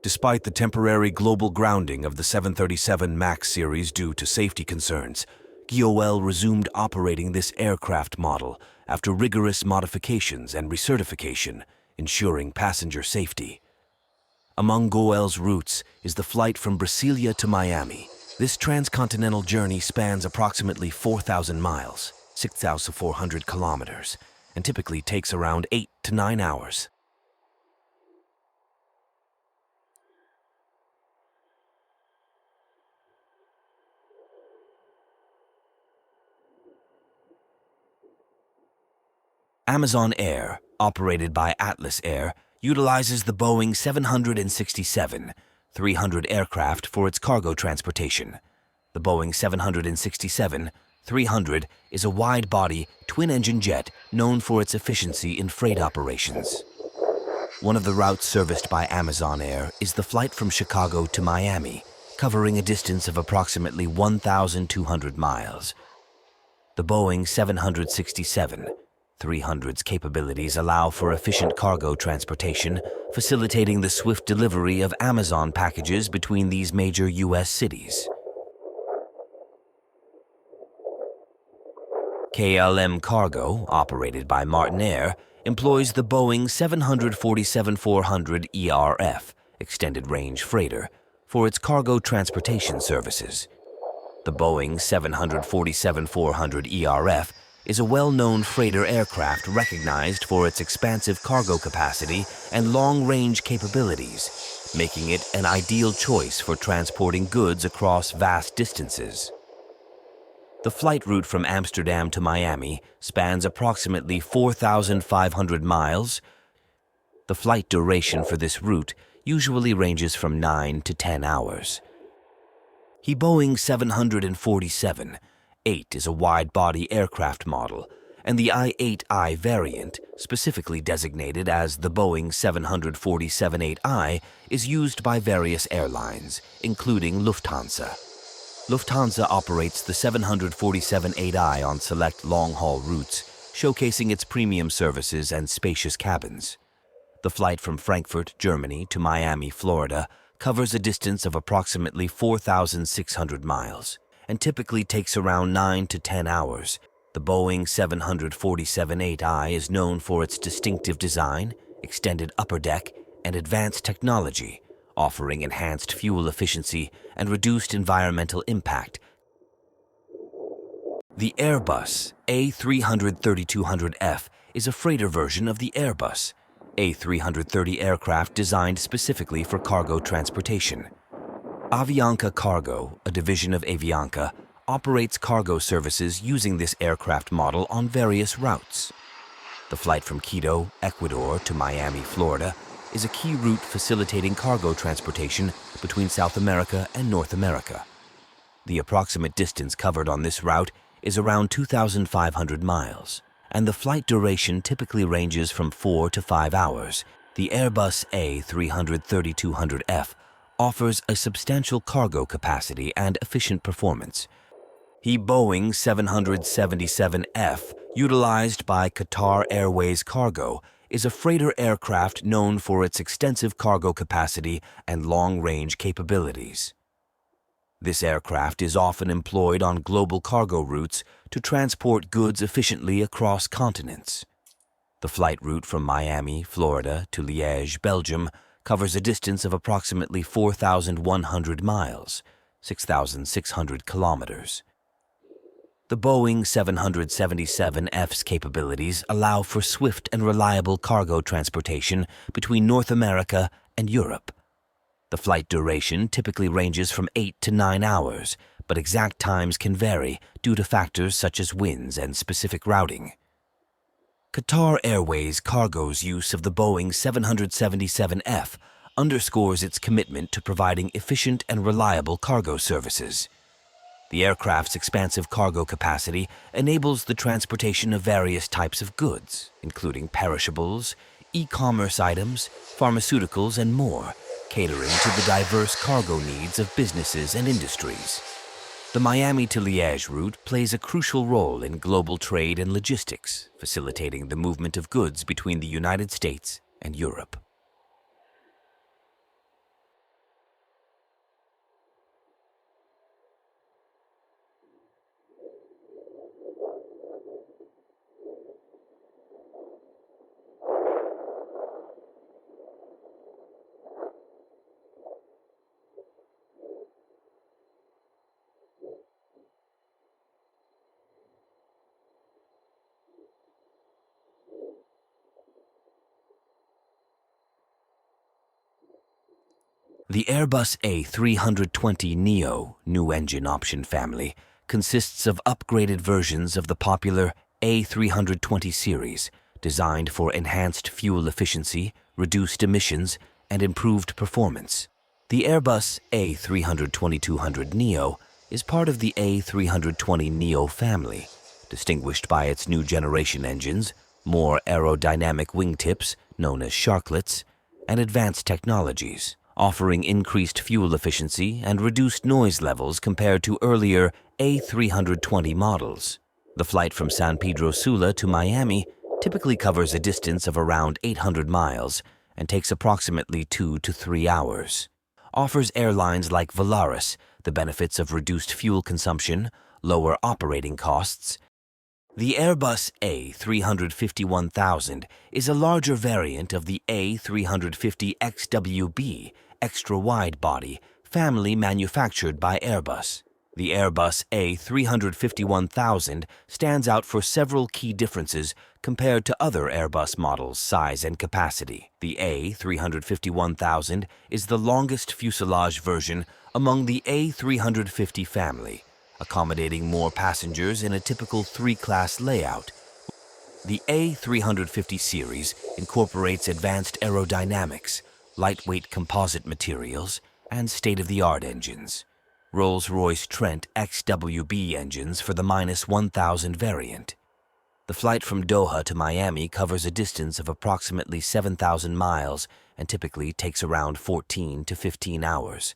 Despite the temporary global grounding of the 737 MAX series due to safety concerns, GOL resumed operating this aircraft model after rigorous modifications and recertification, ensuring passenger safety. Among GOL's routes is the flight from Brasilia to Miami. This transcontinental journey spans approximately 4,000 miles, 6,400 kilometers, and typically takes around 8 to 9 hours. Amazon Air, operated by Atlas Air, utilizes the Boeing 767-300 aircraft for its cargo transportation. The Boeing 767-300 is a wide-body, twin-engine jet known for its efficiency in freight operations. One of the routes serviced by Amazon Air is the flight from Chicago to Miami, covering a distance of approximately 1,200 miles. The Boeing 767-300's capabilities allow for efficient cargo transportation, facilitating the swift delivery of Amazon packages between these major U.S. cities. KLM Cargo, operated by Martin Air, employs the Boeing 747-400 ERF, extended range freighter, for its cargo transportation services. The Boeing 747-400 ERF is a well-known freighter aircraft recognized for its expansive cargo capacity and long-range capabilities, making it an ideal choice for transporting goods across vast distances. The flight route from Amsterdam to Miami spans approximately 4,500 miles. The flight duration for this route usually ranges from 9 to 10 hours. The Boeing 747-8 is a wide-body aircraft model, and the I-8I variant, specifically designated as the Boeing 747-8I, is used by various airlines, including Lufthansa. Lufthansa operates the 747-8I on select long-haul routes, showcasing its premium services and spacious cabins. The flight from Frankfurt, Germany to Miami, Florida, covers a distance of approximately 4,600 miles and typically takes around 9 to 10 hours. The Boeing 747-8I is known for its distinctive design, extended upper deck, and advanced technology, offering enhanced fuel efficiency and reduced environmental impact. The Airbus A330-200F is a freighter version of the Airbus A330 aircraft designed specifically for cargo transportation. Avianca Cargo, a division of Avianca, operates cargo services using this aircraft model on various routes. The flight from Quito, Ecuador to Miami, Florida, is a key route facilitating cargo transportation between South America and North America. The approximate distance covered on this route is around 2,500 miles, and the flight duration typically ranges from 4 to 5 hours. The Airbus A330-200F offers a substantial cargo capacity and efficient performance. The Boeing 777F, utilized by Qatar Airways Cargo, is a freighter aircraft known for its extensive cargo capacity and long-range capabilities. This aircraft is often employed on global cargo routes to transport goods efficiently across continents. The flight route from Miami, Florida to Liège, Belgium, covers a distance of approximately 4,100 miles, 6,600 kilometers. The Boeing 777F's capabilities allow for swift and reliable cargo transportation between North America and Europe. The flight duration typically ranges from 8 to 9 hours, but exact times can vary due to factors such as winds and specific routing. Qatar Airways Cargo's use of the Boeing 777F underscores its commitment to providing efficient and reliable cargo services. The aircraft's expansive cargo capacity enables the transportation of various types of goods, including perishables, e-commerce items, pharmaceuticals, and more, catering to the diverse cargo needs of businesses and industries. The Miami to Liège route plays a crucial role in global trade and logistics, facilitating the movement of goods between the United States and Europe. The Airbus A320neo new engine option family consists of upgraded versions of the popular A320 series, designed for enhanced fuel efficiency, reduced emissions, and improved performance. The Airbus A320-200neo is part of the A320neo family, distinguished by its new generation engines, more aerodynamic wingtips, known as sharklets, and advanced technologies, offering increased fuel efficiency and reduced noise levels compared to earlier A320 models. The flight from San Pedro Sula to Miami typically covers a distance of around 800 miles and takes approximately 2 to 3 hours. Offers airlines like Volaris the benefits of reduced fuel consumption, lower operating costs. The Airbus A350-1000 is a larger variant of the A350XWB extra-wide body family manufactured by Airbus. The Airbus A350-1000 stands out for several key differences compared to other Airbus models' size and capacity. The A350-1000 is the longest fuselage version among the A350 family, accommodating more passengers in a typical 3-class layout. The A350 series incorporates advanced aerodynamics, lightweight composite materials, and state-of-the-art engines. Rolls-Royce Trent XWB engines for the -1000 variant. The flight from Doha to Miami covers a distance of approximately 7,000 miles and typically takes around 14 to 15 hours.